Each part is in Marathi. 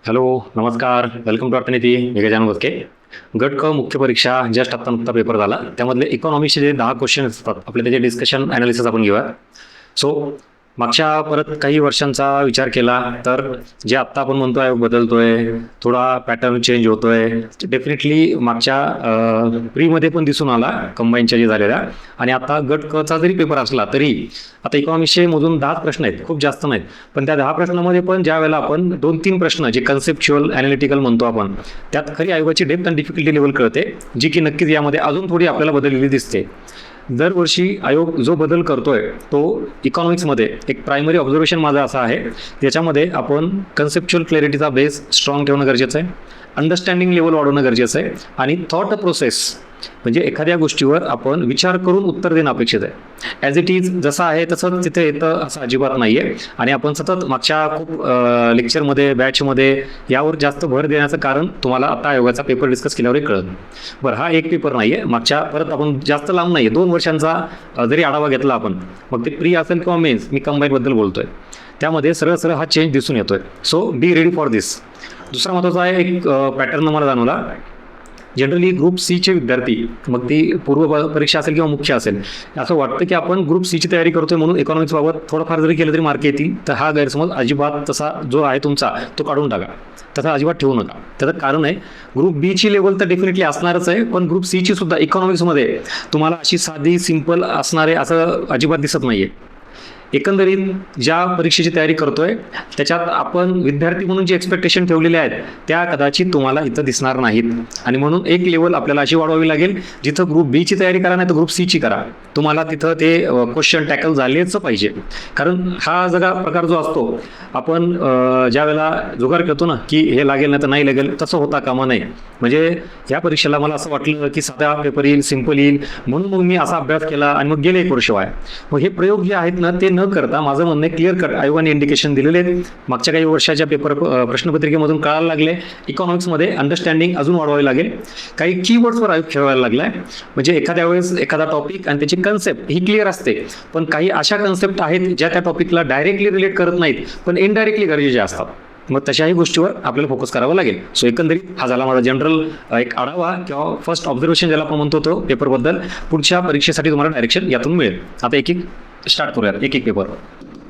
हॅलो, नमस्कार. Welcome to Arthaniti. मी गजानन बसके. गट क मुख्य परीक्षा जस्ट आत्ता पेपर झाला. त्यामधले इकॉनॉमिक्सचे जे 10 क्वेश्चन असतात आपले त्याचे डिस्कशन अनालिसिस आपण घेऊया. सो मागच्या परत काही वर्षांचा विचार केला तर जे आत्ता आपण म्हणतोय बदलतोय, थोडा पॅटर्न चेंज होतोय. डेफिनेटली मागच्या प्रीमध्ये पण दिसून आला कंबाईनच्या जे झालेल्या, आणि आता गट क चा जरी पेपर असला तरी आता इकॉनॉमिक्सचे मोजून 10 प्रश्न आहेत, खूप जास्त नाहीत. पण त्या 10 प्रश्नांमध्ये पण ज्या वेळेला आपण 2-3 प्रश्न जे कन्सेप्च्युअल अॅनालिटिकल म्हणतो आपण, त्यात खरी आयोगाची डेप्थ आणि डिफिकल्टी लेवल कळते, जी की नक्कीच यामध्ये अजून थोडी आपल्याला बदललेली दिसते. दरवर्षी आयोग जो बदल करतोय तो इकॉनॉमिक्समध्ये एक प्रायमरी ऑब्झर्वेशन माझा असा आहे, त्याच्यामध्ये आपण कन्सेप्च्युअल क्लॅरिटीचा बेस स्ट्रॉंग ठेवणं गरजेचं आहे, अंडरस्टँडिंग लेवल वाढवणं गरजेचं आहे, आणि थॉट प्रोसेस म्हणजे एखाद्या गोष्टीवर आपण विचार करून उत्तर देणं अपेक्षित आहे. ॲज इट इज जसं आहे तसंच तिथे येतं असं अजिबात नाही आहे. आणि आपण सतत मागच्या खूप लेक्चरमध्ये बॅचमध्ये यावर जास्त भर देण्याचं कारण तुम्हाला आता आयोगाचा पेपर डिस्कस केल्यावरही कळत. बरं, हा एक पेपर नाही आहे, मागच्या परत आपण जास्त लांब नाही आहे, 2 वर्षांचा जरी आढावा घेतला आपण, मग ते प्री असेल किंवा मेन्स, मी कंबाईनबद्दल बोलतोय, त्यामध्ये सरळ सरळ हा चेंज दिसून येतोय. सो बी रेडी फॉर दिस. दुसरा महत्त्वाचा आहे, एक पॅटर्न मला जाणवला. जनरली ग्रुप सीचे विद्यार्थी, मग ती पूर्व परीक्षा असेल किंवा मुख्य असेल, असं वाटतं की आपण ग्रुप सीची तयारी करतोय म्हणून इकॉनॉमिक्सबाबत थोडंफार जरी केलं तरी मार्क येतील. तर हा गैरसमज अजिबात तसा जो आहे तुमचा तो काढून टाका, तसा अजिबात ठेवू नका. त्याचं कारण आहे, ग्रुप बीची लेवल तर डेफिनेटली असणारच आहे, पण ग्रुप सीची सुद्धा इकॉनॉमिक्समध्ये तुम्हाला अशी साधी सिंपल असणारे असं अजिबात दिसत नाही आहे. एकंदरीत ज्या परीक्षेची तयारी करतोय त्याच्यात आपण विद्यार्थी म्हणून जे एक्सपेक्टेशन ठेवलेले आहेत त्या कदाचित तुम्हाला इथं दिसणार नाहीत, आणि म्हणून एक लेवल आपल्याला अशी वाढवावी लागेल, जिथं ग्रुप बीची तयारी करा नाही तर ग्रुप सीची करा, तुम्हाला तिथं ते क्वेश्चन टॅकल झालेच पाहिजे. कारण हा जगा प्रकार जो असतो, आपण ज्या वेळेला जुगार करतो ना की हे लागेल नाही तर नाही लागेल, तसं होता कामा नये. म्हणजे ह्या परीक्षेला मला असं वाटलं की साधा पेपर येईल, सिंपल येईल, म्हणून मग मी असा अभ्यास केला आणि मग गेले 1 वर्ष वाया. मग हे प्रयोग जे आहेत ना ते न करता माझं म्हणणं क्लिअर कट आयोगाने इंडिकेशन दिलेले आहेत. मागच्या काही वर्षाच्या प्रश्नपत्रिकेमधून कळायला लागले, इकॉनॉमिक्समध्ये अंडरस्टँडिंग अजून वाढवावी लागेल. काही कीवर्ड्सवर आयोग खेळवायला लागलाय. म्हणजे एखाद्या वेळेस एखादा टॉपिक आणि त्याची कन्सेप्ट ही क्लिअर असते, पण काही अशा कन्सेप्ट आहेत ज्या त्या टॉपिकला डायरेक्टली रिलेट करत नाहीत पण इनडायरेक्टली गरजेचे असतात. मग तशाही गोष्टीवर आपल्याला फोकस करावा लागेल. सो एकंदरीत हा झाला माझा जनरल एक आढावा किंवा फर्स्ट ऑब्झर्वेशन ज्याला आपण म्हणतो तो पेपरबद्दल. पुढच्या परीक्षेसाठी तुम्हाला डायरेक्शन यातून मिळेल. आता एक स्टार्ट करूयात, एक पेपर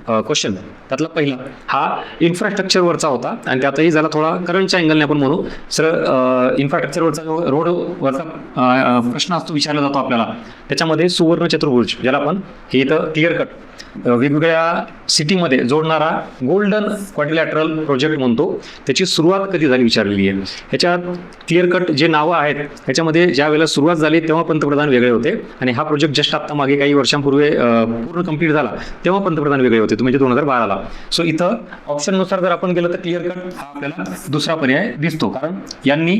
क्वेश्चन. त्यातला पहिला हा इन्फ्रास्ट्रक्चरवरचा होता, आणि त्यातही झाला थोडा करंटच्या अँगलने आपण म्हणू. सर इन्फ्रास्ट्रक्चरवरचा जो रोडवरचा प्रश्न असतो विचारला जातो आपल्याला, त्याच्यामध्ये सुवर्ण चतुर्भुज ज्याला आपण हे इथं क्लिअर कट वेगवेगळ्या सिटीमध्ये जोडणारा गोल्डन क्वाड्रिलॅटरल प्रोजेक्ट म्हणतो, त्याची सुरुवात कधी झाली विचारलेली आहे. ह्याच्यात क्लिअर कट जे नावं आहेत ह्याच्यामध्ये ज्या वेळेला सुरुवात झाली तेव्हा पंतप्रधान वेगळे होते, आणि हा प्रोजेक्ट जस्ट आत्ता मागे काही वर्षांपूर्वी पूर्ण कंप्लीट झाला तेव्हा पंतप्रधान वेगळे होते, म्हणजे 2012ला. सो इथं ऑप्शननुसार जर आपण गेलं तर क्लिअर कट हा आपल्याला दुसरा पर्याय दिसतो, कारण यांनी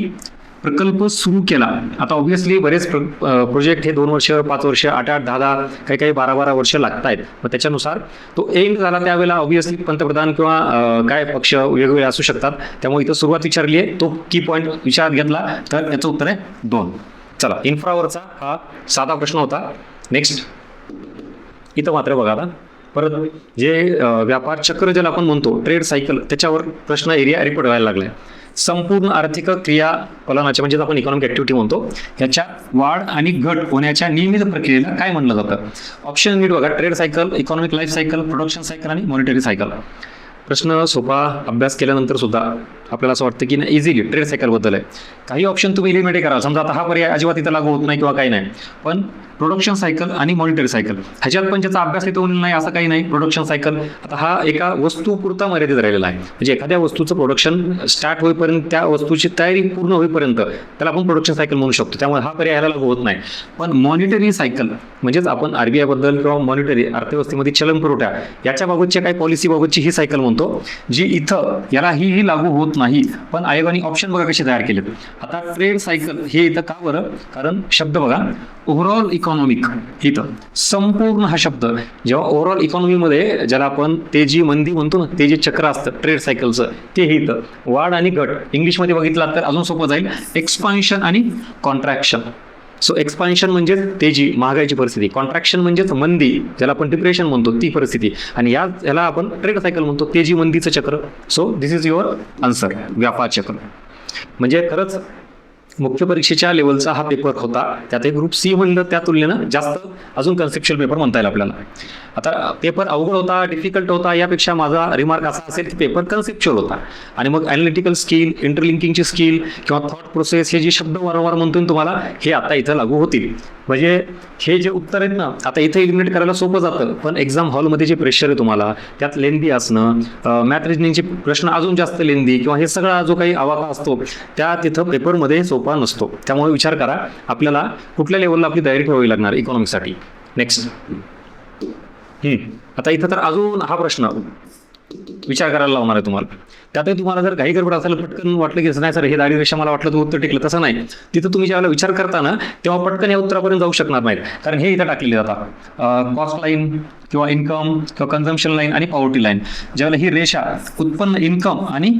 प्रकल्प सुरू केला. आता ऑब्व्हियसली बरेच प्रोजेक्ट हे 2 वर्ष, 5 वर्ष, 8-8, 10-10, काही 12-12 वर्ष लागत आहेत. मग त्याच्यानुसार तो एंड झाला त्यावेळेला ऑब्व्हियसली पंतप्रधान किंवा काय पक्ष वेगवेगळे असू शकतात, त्यामुळे इथं सुरुवात विचारली आहे, तो की पॉईंट विचारात घेतला तर याचं उत्तर आहे 2. चला, इन्फ्रावरचा हा साधा प्रश्न होता. नेक्स्ट इथं मात्र बघा, आता परत जे व्यापार चक्र ज्याला आपण म्हणतो, ट्रेड सायकल, त्याच्यावर प्रश्न एरिया रिपीट व्हायला लागलाय. संपूर्ण आर्थिक क्रियाकलानाच्या म्हणजे आपण इकॉनॉमिक ऍक्टिव्हिटी म्हणतो, ह्याच्या वाढ आणि घट होण्याच्या नियमित प्रक्रियेला काय म्हणलं जातं. ऑप्शन नीट बघा, trade cycle, economic life cycle, production cycle आणि मॉनिटरी सायकल. प्रश्न सोपा अभ्यास केल्यानंतर सुद्धा आपल्याला असं वाटतं की नाही इझिली ट्रेड सायकलबद्दल आहे. काही ऑप्शन तुम्ही इलिमिनेट करा, समजा आता हा पर्याय अजिबात इथं लागू होत नाही किंवा काही नाही, पण प्रोडक्शन सायकल आणि मॉनिटरी सायकल ह्याच्यात पण ज्याचा अभ्यास इथं होईल नाही असं काही नाही. प्रोडक्शन सायकल आता हा एका वस्तूपुरता मर्यादित राहिलेला आहे, म्हणजे एखाद्या वस्तूचं प्रोडक्शन स्टार्ट होईपर्यंत, त्या वस्तूची तयारी पूर्ण होईपर्यंत त्याला आपण प्रोडक्शन सायकल म्हणू शकतो, त्यामुळे हा पर्याय ह्याला लागू होत नाही. पण मॉनिटरी सायकल म्हणजेच आपण RBI बद्दल किंवा मॉनिटरी अर्थव्यवस्थेमध्ये चलन पुरवठा याच्या बाबतच्या काही पॉलिसी बाबतची ही सायकल म्हणतो, जी इथं याला ही लागू होत नाही. पण आयोगाने ऑप्शन बघा कसे तयार केलेत. आता ट्रेड सायकल हे इथं का बरं, कारण शब्द बघा ओव्हरऑल इकॉनॉमिक, इथं संपूर्ण हा शब्द जेव्हा ओव्हरऑल इकॉनॉमीमध्ये ज्याला आपण ते जी मंदी म्हणतो ना, ते जे चक्र असतं ट्रेड सायकलचं, ते इथं वाढ आणि घट इंग्लिशमध्ये बघितला तर अजून सोपं जाईल, एक्सपान्शन आणि कॉन्ट्रॅक्शन. सो एक्सपान्शन म्हणजे तेजी, महागाईची परिस्थिती. कॉन्ट्रॅक्शन म्हणजेच मंदी, ज्याला आपण डिप्रेशन म्हणतो ती परिस्थिती. आणि याला आपण ट्रेड सायकल म्हणतो, तेजी मंदीचं चक्र. So this is your answer, व्यापार चक्र. म्हणजे खरंच मुख्य परीक्षेच्या लेवलचा हा पेपर होता. त्यात एक ग्रुप सी म्हणलं त्या तुलनेनं जास्त अजून कन्सेप्च्युअल पेपर म्हणता येईल आपल्याला. आता पेपर अवघड होता, डिफिकल्ट होता, यापेक्षा माझा रिमार्क असा असेल की पेपर कन्सेप्च्युअल होता. आणि मग ॲनालिटिकल स्किल, इंटरलिंकिंगची स्किल किंवा थॉट प्रोसेस, हे जे शब्द वारंवार म्हणतोय तुम्हाला, हे आता इथं लागू होतील. म्हणजे हे जे उत्तर आहेत ना, आता इथं इलिमिनेट करायला सोपं जातं, पण एक्झाम हॉलमध्ये जे प्रेशर आहे तुम्हाला, त्यात लेंदी असणं, मॅथ रिजनिंगचे प्रश्न अजून जास्त लेंदी, किंवा हे सगळा जो काही आवाका असतो त्या तिथं पेपरमध्ये सोपा नसतो. त्यामुळे विचार करा आपल्याला कुठल्या लेवलला आपली तयारी ठेवावी लागणार इकॉनॉमिक्ससाठी. नेक्स्ट. आता इथं तर अजून हा प्रश्न विचार करायला लावणार आहे तुम्हाला. त्यातही तुम्हाला जर काही गडबड असेल, पटकन वाटलं की नाही सर हे दारिद्र्य मला वाटलं तर उत्तर टिकलं, तसं नाही. तिथं तुम्ही ज्यावेळेला विचार करता ना, तेव्हा पटकन या उत्तरापर्यंत जाऊ शकणार नाहीत, कारण हे इथं टाकलेले जातात. कॉस्ट लाईन किंवा इन्कम किंवा कन्झम्पशन लाईन आणि पॉवर्टी लाईन. ज्यावेळेला ही रेषा उत्पन्न, इन्कम आणि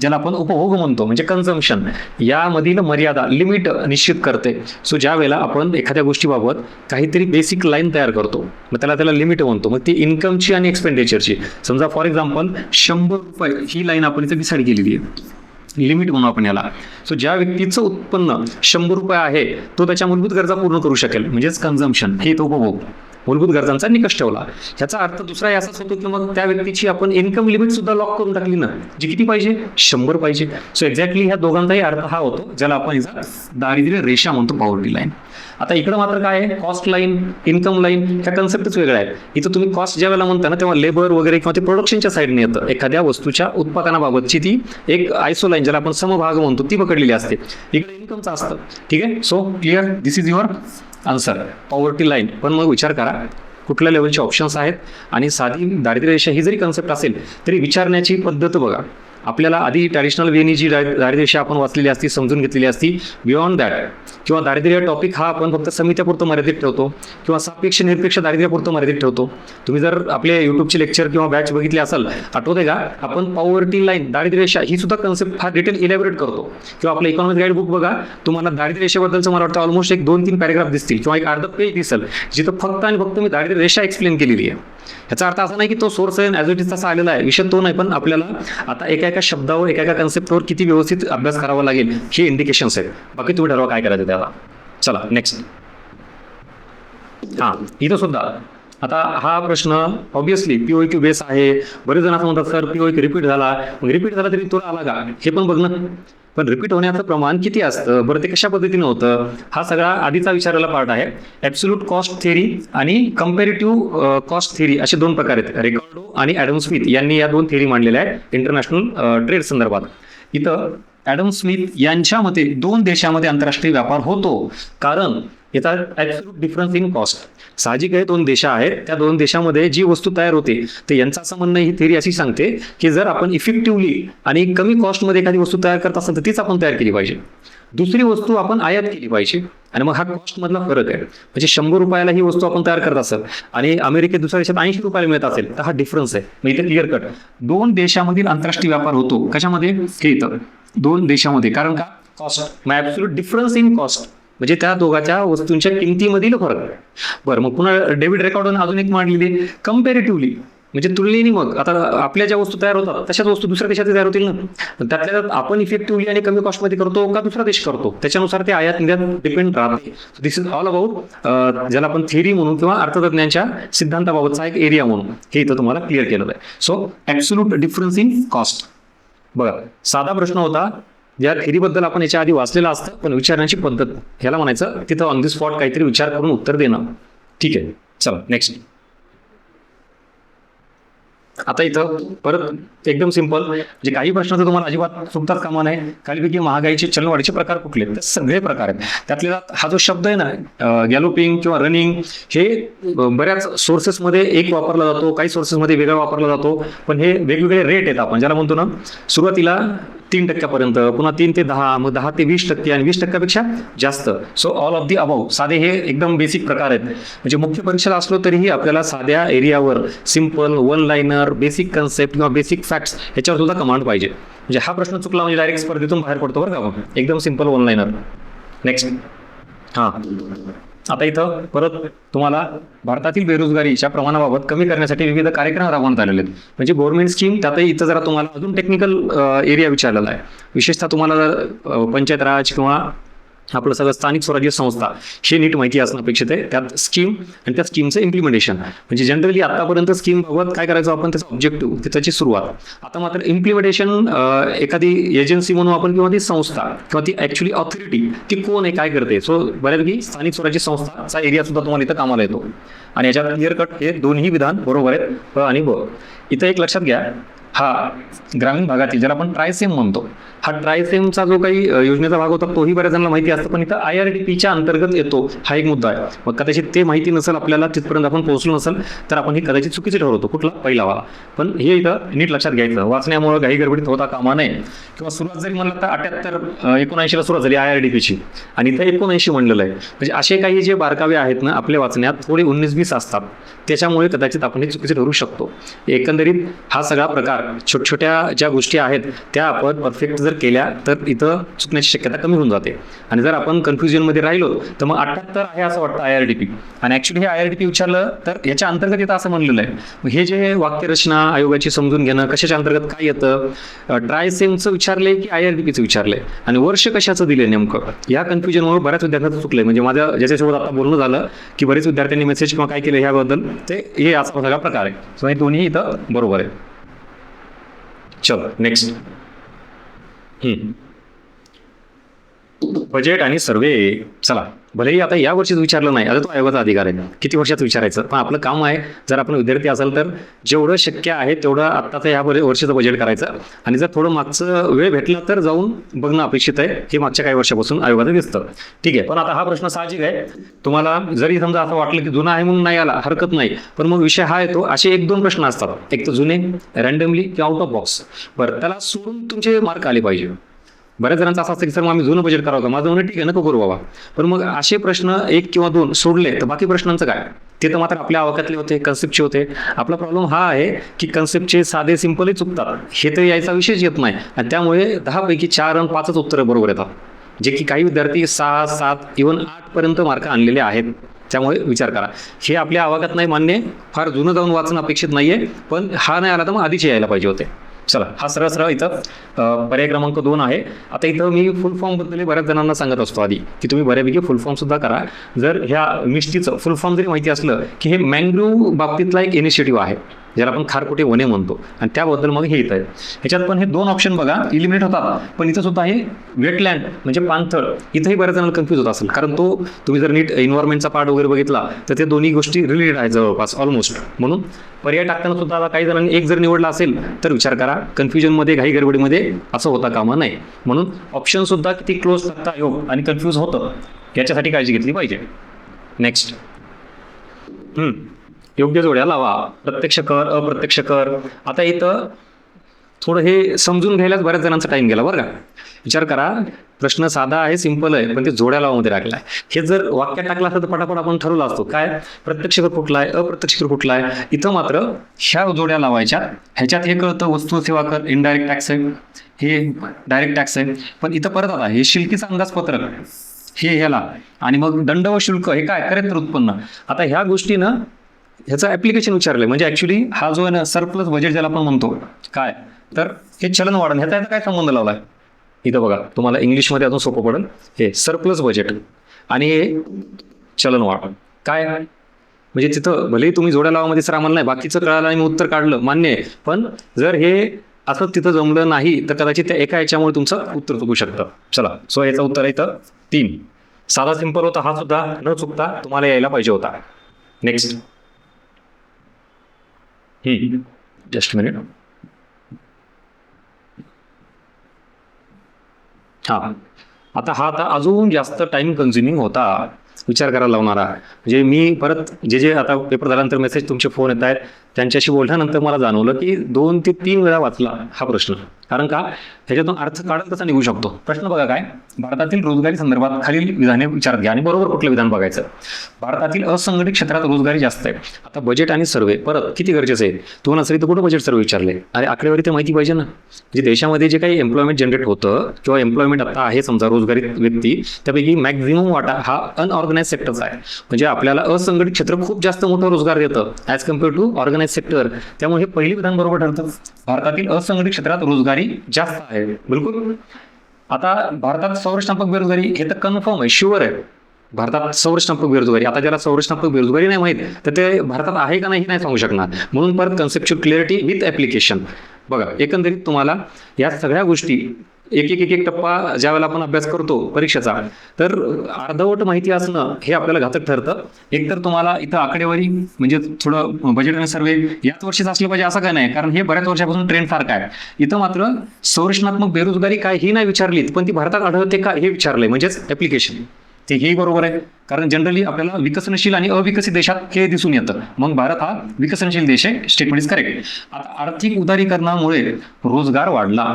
ज्याला आपण उपभोग म्हणतो म्हणजे कन्झम्पशन, यामधील मर्यादा, लिमिट निश्चित करते. सो ज्या वेळेला आपण एखाद्या गोष्टीबाबत काहीतरी बेसिक लाईन तयार करतो, मग त्याला लिमिट म्हणतो. मग ती इन्कमची आणि एक्सपेंडिचरची. समजा फॉर एक्झाम्पल 100 रुपये ही लाईन आपण इथे डिसाईड केलेली आहे, लिमिट म्हणू आपण याला. सो ज्या व्यक्तीचं उत्पन्न 100 रुपये आहे तो त्याच्या मूलभूत गरजा पूर्ण करू शकेल, म्हणजेच कन्झम्पशन, हे तो उपभोग, मूलभूत गरजांचा निकष ठेवला. ह्याचा अर्थ दुसरा असाच होतो की मग त्या व्यक्तीची आपण इन्कम लिमिट सुद्धा लॉक करून टाकली ना, जी किती पाहिजे, 100 पाहिजे. सो एक्झॅक्टली ह्या दोघांचाही अर्थ हा होतो, ज्याला आपण याचा दारिद्र्य रेषा म्हणतो, पॉवर्टी लाईन. आता इकडं मात्र काय आहे, कॉस्ट लाईन, इन्कम लाईन, ह्या कन्सेप्टच वेगळ्या आहेत. इथं तुम्ही कॉस्ट ज्या वेळेला म्हणता ना, तेव्हा लेबर वगैरे किंवा ते प्रोडक्शनच्या साईडने येतं. एखाद्या वस्तूच्या उत्पादनाबाबतची ती एक आयसो लाईन, ज्याला आपण समभाग म्हणतो, ती पकडलेली असते. इकडे इन्कमचं असतं. ठीक आहे. So clear, this is your answer, poverty line. पण मग विचार करा कुठल्या लेवलचे ऑप्शन्स आहेत. आणि साधी दारिद्र्य रेषा ही जरी कन्सेप्ट असेल तरी विचारण्याची पद्धत बघा. आपल्याला आधी ट्रॅडिशनल वेनी जी दारिद्र्य रेषा आपण वाचलेली असती, समजून घेतलेली असती, बियॉन्ड दॅट किंवा दारिद्र्य टॉपिक हा आपण फक्त समित्यापुरतं मर्यादित ठेवतो किंवा सापेक्ष निरपेक्ष दारिद्र्यापुरतं मर्यादित ठेवतो. तुम्ही जर आपले युट्यूबचे लेक्चर किंवा बॅच बघितले असाल, आठवते का, आपण पॉवर्टी लाईन, दारिद्र्य रेषा ही सुद्धा कन्सेप्ट फार डिटेल इलॅबोरेट करतो. किंवा आपलं इकॉनॉमिक गाईड बुक बघा, तुम्हाला दारिद्र्य रेषेबद्दलचं मला वाटतं ऑलमोस्ट एक 2-3 पॅरेग्राफ दिसतील किंवा एक अर्धा पेज दिसेल, जिथं फक्त आणि फक्त मी दारिद्र्य रेषा एक्सप्लेन केलेली आहे. याचा अर्थ असा नाही की तो सोर्स आहे ॲज इट इज तसा आलेला आहे, विषय तो नाही, पण आपल्याला आता एका शब्दावर, एका कन्सेप्टवर किती व्यवस्थित अभ्यास करावा लागेल हे इंडिकेशन्स आहेत. बाकी तुम्ही ठरवा काय करायचं त्याला. चला नेक्स्ट. इथं सुद्धा आता हा प्रश्न ऑब्विसली POQ बेस आहे. बरेच जण असं म्हणतात सर POQ रिपीट झाला, मग रिपीट झाला तरी तो आला का, हे पण बघ ना. पण रिपीट होण्याचं प्रमाण किती असतं बरं, ते कशा पद्धतीने होतं, हा सगळा आधीचा विचारलेला पार्ट आहे. ॲब्सोल्यूट कॉस्ट थेअरी आणि कंपॅरेटिव्ह कॉस्ट थेअरी असे 2 प्रकार आहेत. रिकार्डो आणि ॲडम स्मिथ यांनी या 2 थेअरी मांडलेल्या आहेत इंटरनॅशनल ट्रेड संदर्भात. इथं ॲडम स्मिथ यांच्या मते 2 देशामध्ये आंतरराष्ट्रीय व्यापार होतो, कारण याचा ॲब्सोल्यूट डिफरन्स इन कॉस्ट. साहजिक आहे 2 देश आहेत, त्या 2 देशामध्ये जी वस्तू तयार होते, तर यांचं असं म्हणणं, ही थेअरी अशी सांगते की जर आपण इफेक्टिव्हली आणि कमी कॉस्टमध्ये एखादी वस्तू तयार करत असेल तर तीच आपण तयार केली पाहिजे. दुसरी वस्तू आपण आयात केली पाहिजे. आणि मग हा कॉस्टमधला फरक आहे. म्हणजे 100 रुपयाला ही वस्तू आपण तयार करत असेल आणि अमेरिकेत दुसऱ्या देशात 80 रुपयाला मिळत असेल, तर हा डिफरन्स आहे. मग इथे क्लिअर कट 2 देशामधील आंतरराष्ट्रीय व्यापार होतो. कशामध्ये, हे इथं 2 देशामध्ये. कारण का, कॉस्ट, मग ॲब्सोल्यूट डिफरन्स इन कॉस्ट म्हणजे त्या दोघांच्या वस्तूंच्या किमतीमधील फरक. बरं, मग पुन्हा डेव्हिड रिकार्डोने अजून एक मांडलेली कंपॅरेटिव्हली, म्हणजे तुलनेने. मग आता आपल्या ज्या वस्तू तयार होतात तशाच वस्तू दुसऱ्या देशात तयार होतील ना, त्यातल्या आपण इफेक्टिव्हली आणि कमी कॉस्टमध्ये करतो का दुसरा देश करतो, त्याच्यानुसार ते आयात निर्यात डिपेंड राहते. दिस इज ऑल अबाउट ज्याला आपण थेअरी म्हणून किंवा अर्थतज्ञांच्या सिद्धांताबाबतचा एक एरिया म्हणून हे इथं तुम्हाला क्लिअर केलेलं आहे. So absolute difference in cost. बघा, साधा प्रश्न होता, ज्या थेअरीबद्दल आपण याच्या आधी वाचलेलं असतं, पण विचारण्याची पद्धत ह्याला म्हणायचं तिथं ऑन दी स्पॉट काहीतरी विचार करून उत्तर देणं. ठीक आहे, चला नेक्स्ट. आता इथं परत एकदम सिंपल, म्हणजे काही प्रश्न तर तुम्हाला अजिबात चुकतात कामा नये. खालीपैकी महागाईचे चलनवाढीचे प्रकार कुठले, तर सगळे प्रकार आहेत. त्यातले हा जो शब्द आहे ना, गॅलोपिंग किंवा रनिंग, हे बऱ्याच सोर्सेसमध्ये एक वापरला जातो, काही सोर्सेसमध्ये वेगळा वापरला जातो, पण हे वेगवेगळे रेट आहेत. आपण ज्याला म्हणतो ना, सुरुवातीला 3% पुन्हा 3 ते 10, मग 10 ते 20% आणि 20%पेक्षा जास्त. So all of the above साधे हे एकदम बेसिक प्रकार आहेत. म्हणजे मुख्य परीक्षेला असलो तरीही आपल्याला साध्या एरियावर सिंपल, 1 लाइनर, बेसिक कन्सेप्ट किंवा बेसिक फॅक्ट्स ह्याच्यावर सुद्धा कमांड पाहिजे. म्हणजे हा प्रश्न चुकला म्हणजे डायरेक्ट स्पर्धेतून बाहेर पडतो बरं का आपण. एकदम सिंपल 1 लाइनर. नेक्स्ट. हां, आता इथं परत तुम्हाला भारतातील बेरोजगारीच्या प्रमाणाबाबत कमी करण्यासाठी विविध कार्यक्रम राबवण्यात आलेले आहेत. म्हणजे गव्हर्नमेंट स्कीम त्यातही इथं जरा तुम्हाला अजून टेक्निकल एरिया विचारलेला आहे. विशेषतः तुम्हाला पंचायत राज किंवा आपलं सगळं स्थानिक स्वराज्य संस्था हे नीट माहिती असणं अपेक्षित आहे. त्यात स्कीम आणि त्या स्कीमचं इम्प्लिमेंटेशन, म्हणजे जनरली आतापर्यंत स्कीम बाबत काय करायचो आपण, त्याचा ऑब्जेक्टिव्ह, त्याची सुरुवात. आता मात्र इम्प्लिमेंटेशन, एखादी एजन्सी म्हणून आपण किंवा ती संस्था किंवा ती ॲक्च्युली ऑथॉरिटी ती कोण आहे, काय करते. सो बऱ्यापैकी स्थानिक स्वराज्य संस्थाचा एरिया सुद्धा तुम्हाला इथं कामाला येतो. आणि याच्यात क्लिअर कट हे दोन्ही विधान बरोबर आहेत, प आणि ब. इथं एक लक्षात घ्या, हा ग्रामीण भागातील ज्याला आपण ट्रायसेम म्हणतो, हा ट्रायसेमचा जो काही योजनेचा भाग होता तोही बऱ्याच जणांना माहिती असतं, पण इथं IRDPच्या अंतर्गत येतो हा एक मुद्दा आहे. मग कदाचित ते माहिती नसेल आपल्याला, तिथपर्यंत आपण पोहोचलो नसेल तर आपण हे कदाचित चुकीचे ठरवतो, कुठला पहिला वाला. पण हे इथं नीट लक्षात घ्यायचं, वाचण्यामुळे घाई गडबडीत होता कामा नये. किंवा सुरुवात जरी म्हणलं तर 78-79ला सुरुवात झाली IRDPची आणि इथं 79 म्हणलेलं आहे. म्हणजे असे काही जे बारकावे आहेत ना आपल्या वाचण्यात थोडे 19-20 असतात, त्याच्यामुळे कदाचित आपण हे चुकीचे ठरू शकतो. एकंदरीत हा सगळा प्रकार छोट्या ज्या गोष्टी आहेत त्या आपण परफेक्ट जर केल्या तर इथं चुकण्याची शक्यता कमी होऊन जाते. आणि जर आपण कन्फ्युजनमध्ये राहिलो तर मग 78 आहे असं वाटतं IRDP, आणि ॲक्च्युली हे IRDP विचारलं तर याच्या अंतर्गत येतं असं म्हणलेलं आहे. हे जे वाक्यरचना आयोगाची समजून घेणं, कशाच्या अंतर्गत काय येतं, ट्रायसेमचं विचारलंय की IRDPचं विचारलंय, आणि वर्ष कशाचं दिले नेमकं, या कन्फ्युजनमुळे बऱ्याच विद्यार्थ्यांचं चुकलंय. म्हणजे माझ्या ज्याच्यासोबत आता बोलणं झालं की बरेच विद्यार्थ्यांनी मेसेज किंवा काय केलं ह्याबद्दल, ते हे असा सगळा प्रकार आहे. सो हे दोन्ही इथं बरोबर आहे. चलो नेक्स्ट. बजेट आणि सर्वे. चला, भलेही आता या वर्षीच विचारलं नाही, आता तो आयोगाचा अधिकार आहे, किती वर्षात विचारायचं. पण आपलं काम आहे, जर आपण विद्यार्थी असाल तर जेवढं शक्य आहे तेवढं आत्ताचं ह्या वर्षाचं बजेट करायचं, आणि जर थोडं मागचं वेळ भेटला तर जाऊन बघणं अपेक्षित आहे. हे मागच्या काही वर्षापासून आयोगाचं दिसतं, ठीक आहे. पण आता हा प्रश्न साहजिक आहे, तुम्हाला जरी समजा असं वाटलं की जुना आहे म्हणून नाही आला, हरकत नाही. पण मग विषय हा येतो, असे 1-2 प्रश्न असतात, एक तर जुने, रँडमली किंवा आउट ऑफ बॉक्स. बरं, त्याला सोडून तुमचे मार्क आले पाहिजे. बऱ्याच जणांचं असं असतं की सर मग आम्ही जुनं बजेट करावं, माझं म्हणणं ठीक आहे, नको करू बाबा. पण मग असे प्रश्न 1 किंवा 2 सोडले तर बाकी प्रश्नांचं काय, ते तर मात्र आपल्या आवाक्यातले होते, कन्सेप्टचे होते. आपला प्रॉब्लेम हा आहे की कन्सेप्टचे साधे सिंपलही चुकतात, हे तर यायचा विषयच येत नाही, आणि त्यामुळे 10 पैकी 4 आणि 5च उत्तरं बरोबर येतात, जे की काही विद्यार्थी 6, 7, इव्हन 8 पर्यंत मार्क आणलेले आहेत. त्यामुळे विचार करा, हे आपल्या आवाक्यात नाही, मान्य, फार जुनं जाऊन वाचणं अपेक्षित नाहीये, पण हा नाही आला तर मग आधीचे यायला पाहिजे होते. चला, हा सरळ इथं पर्याय क्रमांक 2 आहे. आता इथं मी फुल फॉर्म बद्दल बऱ्याच जणांना सांगत असतो आधी की तुम्ही बऱ्यापैकी फुल फॉर्म सुद्धा करा. जर ह्या मिष्टीचं फुल फॉर्म जरी माहिती असलं की हे मँग्रोव्ह बाबतीतला एक इनिशिएटिव्ह आहे, ज्याला आपण खारकुटे वने म्हणतो, आणि त्याबद्दल मग हे येत आहे. ह्याच्यात पण हे 2 ऑप्शन बघा इलिमिनेट होतात, पण इथं सुद्धा हे वेटलँड म्हणजे पाणथळ, इथंही बऱ्याच जणांना कन्फ्यूज होत असेल, कारण तो तुम्ही जर नीट एन्व्हायरमेंटचा पार्ट वगैरे बघितला तर ते दोन्ही गोष्टी रिलेटेड आहेत जवळपास ऑलमोस्ट. म्हणून पर्याय टाकताना सुद्धा आता काही जणांनी एक जर निवडला असेल तर विचार करा, कन्फ्युजनमध्ये घाई गडबडीमध्ये असं होता कामा नये. म्हणून ऑप्शन सुद्धा किती क्लोज टाकता योग आणि कन्फ्यूज होतं याच्यासाठी काळजी घेतली पाहिजे. नेक्स्ट, योग्य जोड्या लावा, प्रत्यक्ष कर, अप्रत्यक्ष कर. आता इथं थोडं हे समजून घ्यायलाच बऱ्याच जणांचा टाइम गेला बरं का. विचार करा, प्रश्न साधा आहे, सिंपल आहे, पण ते जोड्या लावामध्ये टाकलाय. हे जर वाक्यात टाकलं असतं तर पटापट आपण ठरवलं असतो काय प्रत्यक्ष कर कुठला आहे, अप्रत्यक्ष कर कुठला आहे. इथं मात्र ह्या जोड्या लावायच्या. ह्याच्यात हे कळतं वस्तू सेवा कर इनडायरेक्ट टॅक्स आहे, हे डायरेक्ट टॅक्स आहे. पण इथं परत आता हे शिल्कीचं अंदाजपत्रक हे ह्याला, आणि मग दंड व शुल्क हे काय करेक्टर उत्पन्न. आता ह्या गोष्टीनं ह्याचं ॲप्लिकेशन विचारलंय. म्हणजे ॲक्च्युली हा जो आहे ना सरप्लस बजेट ज्याला आपण म्हणतो, काय तर हे चलन वाढण, ह्याचा काय संबंध लावलाय इथं बघा, तुम्हाला इंग्लिशमध्ये अजून सोपं पडेल. हे सरप्लस बजेट आणि हे चलन वाढ काय, म्हणजे तिथं भलेही तुम्ही जोड्या लावामध्ये सर आम्हाला नाही बाकीचं कळालं आणि मी उत्तर काढलं, मान्य आहे. पण जर हे असं तिथं जमलं नाही तर कदाचित त्या एका याच्यामुळे तुमचं उत्तर चुकू शकतं. चला, सो याचं उत्तर आहे इथं 3. साधा सिंपल होता, हा सुद्धा न चुकता तुम्हाला यायला पाहिजे होता. Next, just minute. हां, आता अजून जास्त टाइम कन्झ्युमिंग होता, विचार करायला लावणारा. म्हणजे मी परत जे आता पेपर झाल्यानंतर मेसेज तुमचे फोन येत आहेत त्यांच्याशी बोलल्यानंतर मला जाणवलं की 2 ते 3 वेळा वाचला हा प्रश्न. कारण का ह्याच्यातून अर्थ काढत कसा निघू शकतो. प्रश्न बघा काय, भारतातील रोजगारी संदर्भात खालील विधाने विचारात घ्या आणि बरोबर कुठलं विधान बघायचं. भारतातील असंघटित क्षेत्रात रोजगारी जास्त आहे. आता बजेट आणि सर्वे परत किती गरजेचं आहे. तुम्हाला नसेल तर कुठं बजेट सर्वे विचारले. अरे आकडेवारी तर माहिती पाहिजे ना. म्हणजे देशामध्ये जे काही एम्प्लॉयमेंट जनरेट होतं किंवा एम्प्लॉयमेंट आता आहे समजा रोजगारी व्यक्ती, त्यापैकी मॅक्झिमम वाटा हा अनऑर्गनाइज सेक्टरचा आहे. म्हणजे आपल्याला असंघटित क्षेत्र खूप जास्त मोठा रोजगार देतं as compare to organize sector. त्यामुळे हे पहिली विधान बरोबर ठरतं. भारतातील असंघटित क्षेत्रात रोजगारी जास्त आहे. बिलकुल. आता भारतात सौरस्नापक बेरोजगारी हे तर कन्फर्म आहे, शुअर आहे. भारतात सौरस्नापक बेरोजगारी, आता ज्याला सौरस्नापक बेरोजगारी नाही माहीत तर ते भारतात आहे का नाही नाही सांगू शकणार. म्हणून परत कन्सेप्च्युअल क्लिअरिटी विथ ॲप्लिकेशन. बघा एकंदरीत तुम्हाला या सगळ्या गोष्टी एक एक एक एक टप्पा ज्या वेळेला आपण अभ्यास करतो परीक्षेचा, तर अर्धवट माहिती असणं हे आपल्याला घातक ठरतं. एकतर तुम्हाला इथं आकडेवारी म्हणजे थोडं बजेट आणि सर्वे याच वर्षीच असलं पाहिजे असं काय नाही, कारण हे बऱ्याच वर्षापासून ट्रेंड सारखं आहे. इथं मात्र संरचनात्मक बेरोजगारी काय ही नाही विचारलीत, पण ती भारतात आढळते का हे विचारलंय, म्हणजेच ॲप्लिकेशन. ते हेही बरोबर आहे, कारण जनरली आपल्याला विकसनशील आणि अविकसित देशात हे दिसून येतं. मग भारत हा विकसनशील देश आहे. Statement is correct. आता आर्थिक उदारीकरणामुळे रोजगार वाढला.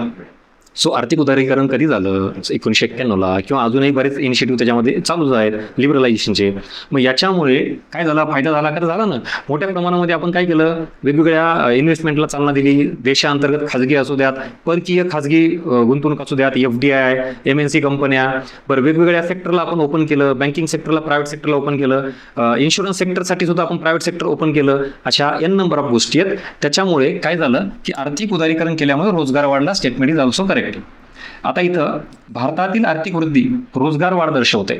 सो आर्थिक उदारीकरण कधी झालं, 1991ला, किंवा अजूनही बरेच इनिशिएटिव्ह त्याच्यामध्ये चालूच आहेत लिबरलायझेशनचे. मग याच्यामुळे काय झाला, फायदा झाला का, झाला ना. मोठ्या प्रमाणामध्ये आपण काय केलं, वेगवेगळ्या इन्व्हेस्टमेंटला चालना दिली. देशांतर्गत खाजगी असू द्यात, परकीय खाजगी गुंतवणूक असू द्यात, FDI, MNC कंपन्या, बरं वेगवेगळ्या सेक्टरला आपण ओपन केलं. बँकिंग सेक्टरला, प्रायव्हेट सेक्टरला ओपन केलं. इन्शुरन्स सेक्टरसाठी सुद्धा आपण प्रायव्हेट सेक्टर ओपन केलं. अशा N नंबर ऑफ गोष्टी आहेत. त्याच्यामुळे काय झालं की आर्थिक उदारीकरण केल्यामुळे रोजगार वाढला. Statement is also correct. आता इथं भारतातील आर्थिक वृद्धी रोजगार वाढ दर्शवते.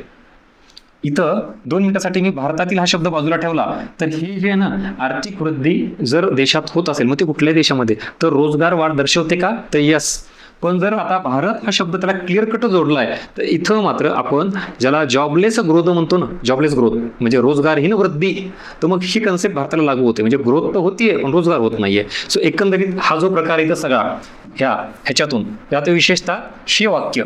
इथं 2 मिनिटासाठी मी भारतातील हा शब्द बाजूला ठेवला तर हे जे आहे ना, आर्थिक वृद्धी जर देशात होत असेल, मग ते कुठल्याही देशामध्ये, तर रोजगार वाढ दर्शवते का, तर यस. पण जर आता भारत हा शब्द त्याला क्लिअर कट जोडलाय, तर इथं मात्र आपण ज्याला जॉबलेस ग्रोथ म्हणतो ना, जॉबलेस ग्रोथ म्हणजे रोजगारहीन वृद्धी, तर मग ही कन्सेप्ट भारताला लागू होते. म्हणजे ग्रोथ तर होतीये पण रोजगार होत नाहीये. सो एकंदरीत हा जो प्रकार इथं सगळा ह्याच्यातून त्यात विशेषतः हे वाक्य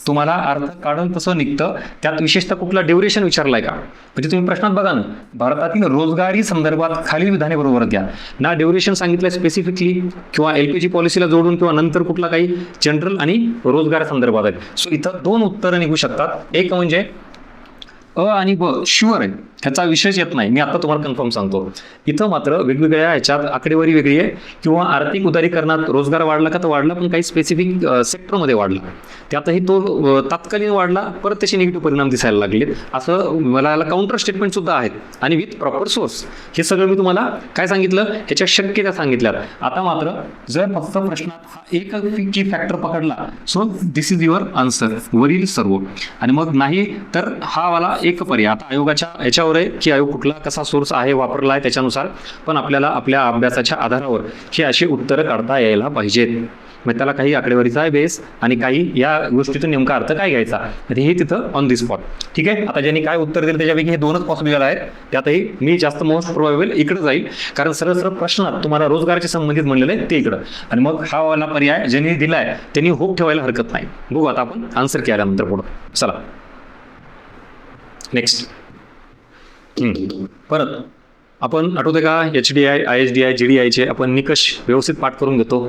तुम्हाला अर्थ काढून तसं निघतं. त्यात विशेषतः कुठला ड्युरेशन विचारलाय का, म्हणजे तुम्ही प्रश्नात बघा ना, भारतातील रोजगारी संदर्भात खालील विधाने बरोबर द्या. ना ड्युरेशन सांगितलंय स्पेसिफिकली, किंवा LPG पॉलिसीला जोडून, किंवा नंतर कुठला काही जनरल आणि रोजगार संदर्भात आहे. सो इथं 2 उत्तरं निघू शकतात. एक म्हणजे अ आणि ब शुअर आहे, ह्याचा विषयच येत नाही. मी आता तुम्हाला कन्फर्म सांगतो. इथं मात्र वेगवेगळ्या ह्याच्यात आकडेवारी वेगळी आहे. किंवा आर्थिक उदारीकरणात रोजगार वाढला का, तर वाढला, पण काही स्पेसिफिक सेक्टरमध्ये वाढला. त्यातही तो तात्कालीन वाढला, परत त्याचे निगेटिव्ह परिणाम दिसायला लागले. असं मला याला काउंटर स्टेटमेंट सुद्धा आहेत आणि विथ प्रॉपर सोर्स. हे सगळं मी तुम्हाला काय सांगितलं, ह्याच्या शक्यता सांगितल्यात. आता मात्र जर फक्त प्रश्नात हा एक की फॅक्टर पकडला, so this is your answer वरील सर्व. आणि मग नाही तर हा वाला एक पर्याय. आता आयोगाच्या याच्यावर आहे की आयोग कुठला कसा सोर्स आहे वापरला आहे त्याच्यानुसार, पण आपल्याला आपल्या अभ्यासाच्या आधारावर हे अशी उत्तरं काढता यायला पाहिजेत. मग त्याला काही आकडेवारीचा बेस आणि काही या गोष्टीतून नेमका अर्थ काय घ्यायचा, हे तिथं ऑन दी स्पॉट. ठीक आहे. आता ज्यांनी काय उत्तर दिलं त्याच्यापैकी हे 2च पॉसिबल आहेत. त्यातही मी जास्त मोस्ट प्रोबेबल इकडे जाईल, कारण सरळ सरळ प्रश्नात तुम्हाला रोजगाराच्या संबंधित म्हणलेलं आहे ते इकडं. आणि मग हा वाला पर्याय ज्यांनी दिलाय त्यांनी होप ठेवायला हरकत नाही. बघू आता आपण आन्सर केल्यानंतर पुढं. चला नेक्स्ट. परत आपण आठवते का HDI, ISDI, GDIचे आपण निकष व्यवस्थित पाठ करून घेतो.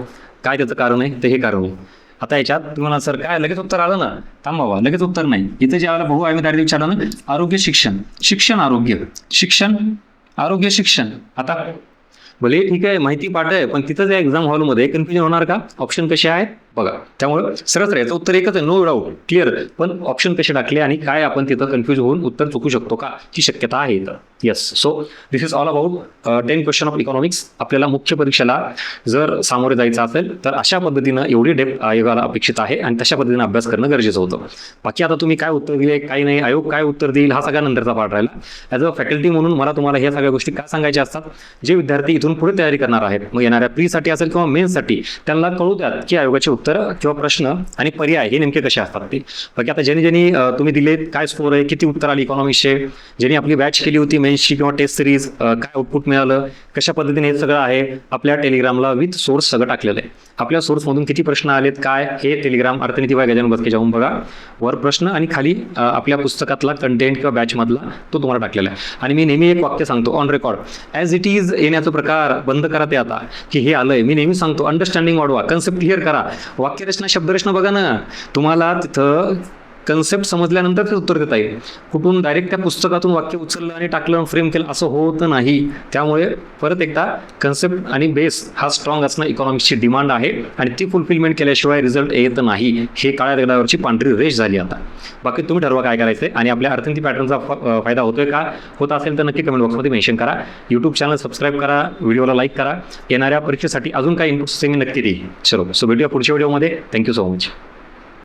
काय त्याचं कारण आहे, तर हे कारण आहे. आता याच्यात तुम्हाला सर काय लगेच उत्तर आलं ना, थांबावा, लगेच उत्तर नाही. इथे ज्यावेळेला बहु आम्ही दारिद्र्य विचारलं ना, आरोग्य शिक्षण, शिक्षण आरोग्य, शिक्षण आरोग्य शिक्षण. आता भले ठीक आहे माहिती पाठ आहे, पण तिथं त्या एक्झाम हॉलमध्ये कन्फ्युजन होणार का, ऑप्शन कसे आहेत बघा. त्यामुळे सरळ याचं उत्तर एकच आहे, नो डाऊट क्लिअर. पण ऑप्शन कसे टाकले आणि काय आपण तिथं कन्फ्युज होऊन उत्तर चुकू शकतो का, ही शक्यता आहे इथं. Yes. So this is all about 10 question of economics. आपल्याला मुख्य परीक्षेला जर सामोरे जायचं असेल तर अशा पद्धतीनं एवढी डेप्थ आयोगाला अपेक्षित आहे आणि तशा पद्धतीनं अभ्यास करणं गरजेचं होतं. बाकी आता तुम्ही काय उत्तर दिले काही नाही, आयोग काय उत्तर देईल हा सगळ्या नंतरचा पाठ राहिला. ॲज अ फॅकल्टी म्हणून मला तुम्हाला ह्या सगळ्या गोष्टी काय सांगायच्या असतात, जे विद्यार्थी इथून पुढे तयारी करणार आहेत, मग येणाऱ्या प्रीसाठी असेल किंवा मेन्ससाठी, त्यांना कळू द्यात की आयोगाचे उत्तरं किंवा प्रश्न आणि पर्याय हे नेमके कसे असतात ते. बाकी आता ज्यांनी तुम्ही दिले काय स्कोर आहे, किती उत्तर आली इकॉनॉमिक्सचे, ज्यांनी आपली बॅच केली होती मेन्सची किंवा टेस्ट सिरीज, काय आउटपुट मिळालं, कशा पद्धतीने हे सगळं आहे आपल्या टेलिग्रामला विथ सोर्स सगळं टाकलेलं आहे. आपल्या सोर्समधून किती प्रश्न आलेत काय हे टेलिग्राम अर्थनीती बाय गजानन बसके जाऊन बघा. वर प्रश्न आणि खाली आपल्या पुस्तकातला कंटेंट किंवा बॅचमधला तो तुम्हाला टाकलेला आहे. आणि मी नेहमी एक वाक्य सांगतो on record, as it is येण्याचा प्रकार बंद करा ते आता की हे आलंय. मी नेहमी सांगतो अंडरस्टँडिंग वाढवा, कन्सेप्ट क्लिअर करा, वाक्यरचना शब्दरचना बघा ना, तुम्हाला तिथं कन्सेप्ट समजल्यानंतर ते उत्तर देता येईल. कुठून डायरेक्ट त्या पुस्तकातून वाक्य उचललं आणि टाकलं फ्रेम केलं असं होत नाही. त्यामुळे परत एकदा कन्सेप्ट आणि बेस हा स्ट्रॉंग असणं इकॉनॉमिक्सची डिमांड आहे आणि ती फुलफिलमेंट केल्याशिवाय रिझल्ट येत नाही. हे काळ्या दगडावरची पांढरी रेष झाली आता. बाकी तुम्ही ठरवा काय करायचं आहे आणि आपल्या अर्थनीती पॅटर्नचा फायदा होतोय का, होत असेल तर नक्की कमेंट बॉक्समध्ये मेन्शन करा. यूट्यूब चॅनल सबस्क्राईब करा, व्हिडिओला लाईक करा. येणाऱ्या परीक्षेसाठी अजून काही इनपुट्स मी नक्की देईन. चलो, सो भेटूया पुढच्या व्हिडिओमध्ये. Thank you so much.